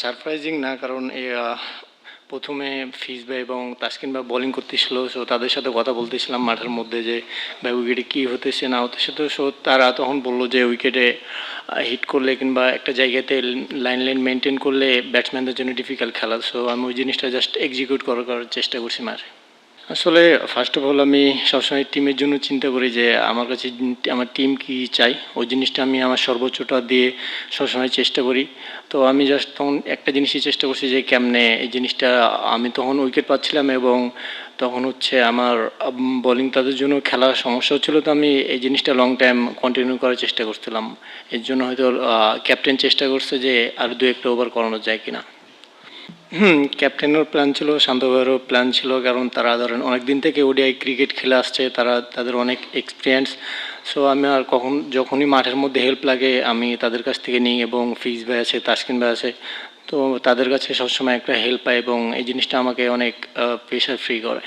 Surprising না, কারণ প্রথমে ফিজ ভাই এবং তাসকিন ভাই বোলিং করতেছিল। সো তাদের সাথে কথা বলতেছিলাম মাঠের মধ্যে যে ভাই উইকেটে কী হতেছে না হতেছে। তো সো তারা তখন বললো যে উইকেটে হিট করলে কিংবা একটা জায়গাতে লাইন মেনটেন করলে ব্যাটসম্যানদের জন্য ডিফিকাল্ট খেলা। সো আমি ওই জিনিসটা জাস্ট এক্সিকিউট করার চেষ্টা করছি মাঠে। আসলে ফার্স্ট অফ অল আমি সবসময় টিমের জন্য চিন্তা করি যে আমার কাছে আমার টিম কী চাই, ওই জিনিসটা আমি আমার সর্বোচ্চটা দিয়ে সবসময় চেষ্টা করি। তো আমি জাস্ট তখন একটা জিনিসই চেষ্টা করছি যে কেমনে এই জিনিসটা, আমি তখন উইকেট পাচ্ছিলাম এবং তখন হচ্ছে আমার বোলিং তাদের জন্য খেলার সমস্যা হচ্ছিলো। তো আমি এই জিনিসটা লং টাইম কন্টিনিউ করার চেষ্টা করছিলাম। এর জন্য হয়তো ক্যাপ্টেন চেষ্টা করছে যে আর দু একটা ওভার করানো যায় কিনা। ক্যাপ্টেনেরও প্ল্যান ছিল, শান্ত ভাইয়েরও প্ল্যান ছিল, কারণ তারা ধরেন অনেক দিন থেকে ওডিআই ক্রিকেট খেলে আসছে, তাদের অনেক এক্সপিরিয়েন্স। সো আমি আর যখনই মাঠের মধ্যে হেল্প লাগে আমি তাদের কাছ থেকে নিই, এবং ফিজ ভাই আছে, তাসকিন ভাই আছে, তো তাদের কাছে সবসময় একটা হেল্প পাই এবং এই জিনিসটা আমাকে অনেক প্রেশার ফ্রি করে।